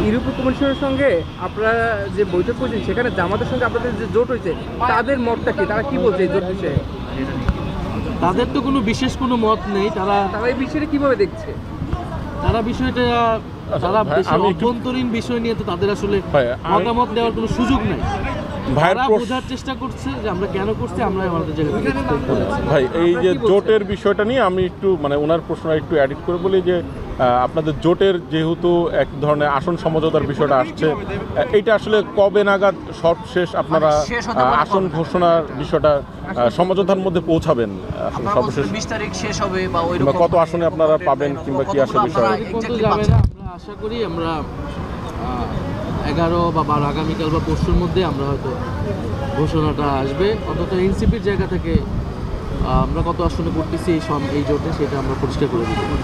ইউরোপীয় কমিশনের সঙ্গে আপনারা যে বৈঠক করছেন সেখানে জামাতের সঙ্গে আপনাদের যে জোট হয়েছে তাদের মতটা কি, তারা কি বলছে এই জোট বিষয়ে? তাদের তো কোনো বিশেষ কোনো মত নেই। তারা এই বিষয়টা কিভাবে দেখছে? তারা বিষয়টা তারা দেশের অভ্যন্তরীণ বিষয় নিয়ে তো তাদের আসলে মতামত দেওয়ার কোনো সুযোগ নেই। তারা বোঝার চেষ্টা করছে যে আমরা কেন করছি, আমরা আমাদের জায়গা থেকে ভাই এই যে জোটের বিষয়টা নিয়ে আমি একটু ওনার প্রশ্নটা একটু এডিট করে বলি যে আপনাদের জোটের যেহেতু এক ধরনের আসন সমঝোতার বিষয়টা আসছে, এইটা আসলে কবে নাগাদ সর্বশেষ আপনারা আসন ঘোষণার বিষয়টা সমঝোতার মধ্যে পৌঁছাবেন? সর্বশেষ 20 তারিখ শেষ হবে বা কত আসনে আপনারা পাবেন কিংবা কি আসে বিষয়? আমরা আশা করি আমরা 11 বা 12 আগামীকাল বা পরশুর মধ্যে আমরা হয়তো ঘোষণাটা আসবে। অন্তত এনসিপির জায়গা থেকে আমরা কত আসনে করতেছি এই জোটে সেটা আমরা পরিষ্কার করে দিতে পারি।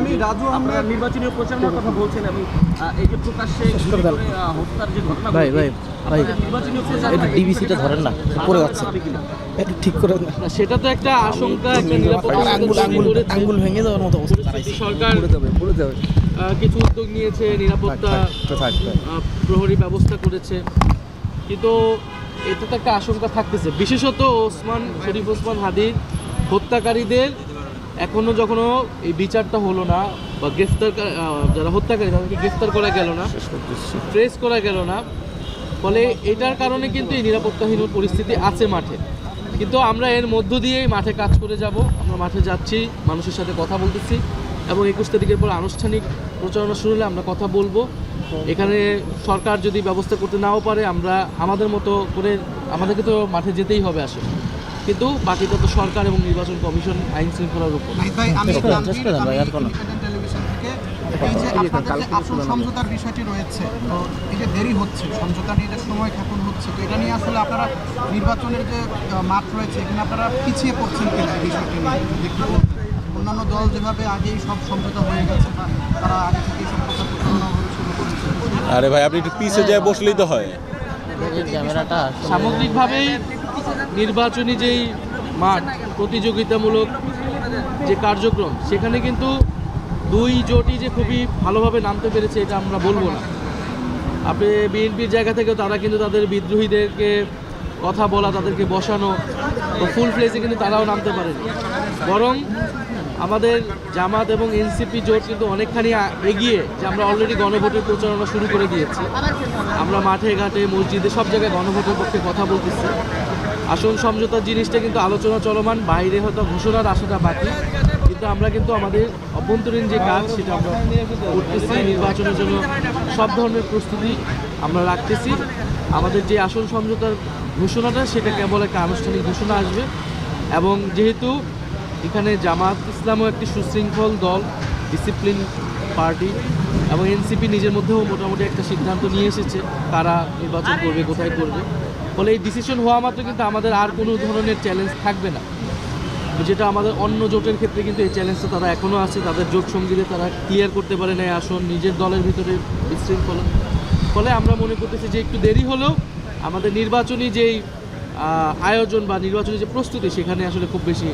আমি রাজু, আমরা নির্বাচনী প্রচারণার কথা বলছেন, আমি এই যে প্রকাশ্যে হত্যার যে ঘটনা ভাই এটা ডিবিসিটা ধরেন না, পড়ে যাচ্ছে, একটু ঠিক করে না। সেটা তো একটা আশঙ্কা, একটা নিরাপত্তা আঙ্গুল ভেঙে যাওয়ার মতো অবস্থা। সরকার কিছু উদ্যোগ নিয়েছে, নিরাপত্তা প্রহরী ব্যবস্থা করেছে, কিন্তু এটা তো একটা আশঙ্কা থাকতেছে। বিশেষত শরীফ ওসমান হাদির হত্যাকারীদের এখনো যখনও এই বিচারটা হলো না বা গ্রেফতার, যারা হত্যাকারী তাদেরকে গ্রেফতার করা গেল না, ট্রেস করা গেল না, ফলে এটার কারণে কিন্তু এই নিরাপত্তাহীন পরিস্থিতি আছে মাঠে। কিন্তু আমরা এর মধ্য দিয়েই মাঠে কাজ করে যাব। আমরা মাঠে যাচ্ছি, মানুষের সাথে কথা বলতেছি এবং 21 তারিখের পর আনুষ্ঠানিক প্রচারণা শুরু হলে আমরা কথা বলবো। এখানে সরকার যদি ব্যবস্থা করতে নাও পারে, আমরা আমাদের মতো করে আমাদেরকে তো মাঠে যেতেই হবে আসলে, কিন্তু বাকিটা তো সরকার এবং নির্বাচন কমিশন আইন শৃঙ্খলার উপর। সমঝোতার বিষয়টি রয়েছে, তো এই যে দেরি হচ্ছে, সমঝোতা নিয়ে যে সময় ক্ষেপণ হচ্ছে, তো এটা নিয়ে আসলে আপনারা নির্বাচনের যে মাঠ রয়েছে এখানে আপনারা পিছিয়ে পড়ছেন কিনা বিষয়টি নিয়ে একটু বলতেন? অন্যান্য দল যেভাবে আগেই সব সমঝোতা হয়ে গেছে বা তারা আগে থেকেই সব কথা শুরু করেছে। আরে ভাই আপনি একটু পিছিয়ে যায় বসলেই তো হয়। ক্যামেরাটা সামগ্রিকভাবেই নির্বাচনী যেই মাঠ, প্রতিযোগিতামূলক যে কার্যক্রম, সেখানে কিন্তু দুই জোটই যে খুবই ভালোভাবে নামতে পেরেছে এটা আমরা বলবো না। আপনি বিএনপির জায়গা থেকে তারা কিন্তু তাদের বিদ্রোহীদেরকে কথা বলা, তাদেরকে বসানো, তো ফুল ফ্লেজে কিন্তু তারাও নামতে পারেনি। বরং আমাদের জামাত এবং এনসিপি জোট কিন্তু অনেকখানি এগিয়ে, যে আমরা অলরেডি গণভোটের প্রচারণা শুরু করে দিয়েছি। আমরা মাঠে ঘাটে মসজিদে সব জায়গায় গণভোটের পক্ষে কথা বলতেছি। আসন সমঝোতার জিনিসটা কিন্তু আলোচনা চলমান, বাইরে হয়তো ঘোষণার আশাটা বাকি, কিন্তু আমরা কিন্তু আমাদের অভ্যন্তরীণ যে কাজ সেটা আমরা করতেছি। নির্বাচনের জন্য সব ধরনের প্রস্তুতি আমরা রাখতেছি। আমাদের যে আসন সমঝোতার ঘোষণাটা সেটা কেবল একটা আনুষ্ঠানিক ঘোষণা আসবে, এবং যেহেতু এখানে জামাত ইসলামও একটি সুশৃঙ্খল দল, ডিসিপ্লিন পার্টি, এবং এনসিপি নিজের মধ্যেও মোটামুটি একটা সিদ্ধান্ত নিয়ে এসেছে কারা নির্বাচন করবে, কোথায় করবে, ফলে এই ডিসিশন হওয়া মাত্র কিন্তু আমাদের আর কোনো ধরনের চ্যালেঞ্জ থাকবে না, যেটা আমাদের অন্য জোটের ক্ষেত্রে কিন্তু এই চ্যালেঞ্জটা তারা এখনও আছে। তাদের জোট সঙ্গীদের তারা ক্লিয়ার করতে পারে না আসন, নিজের দলের ভিতরে বিশৃঙ্খলা। ফলে আমরা মনে করতেছি যে একটু দেরি হলেও আমাদের নির্বাচনী যেই আয়োজন বা নির্বাচনী যে প্রস্তুতি, সেখানে আসলে খুব বেশি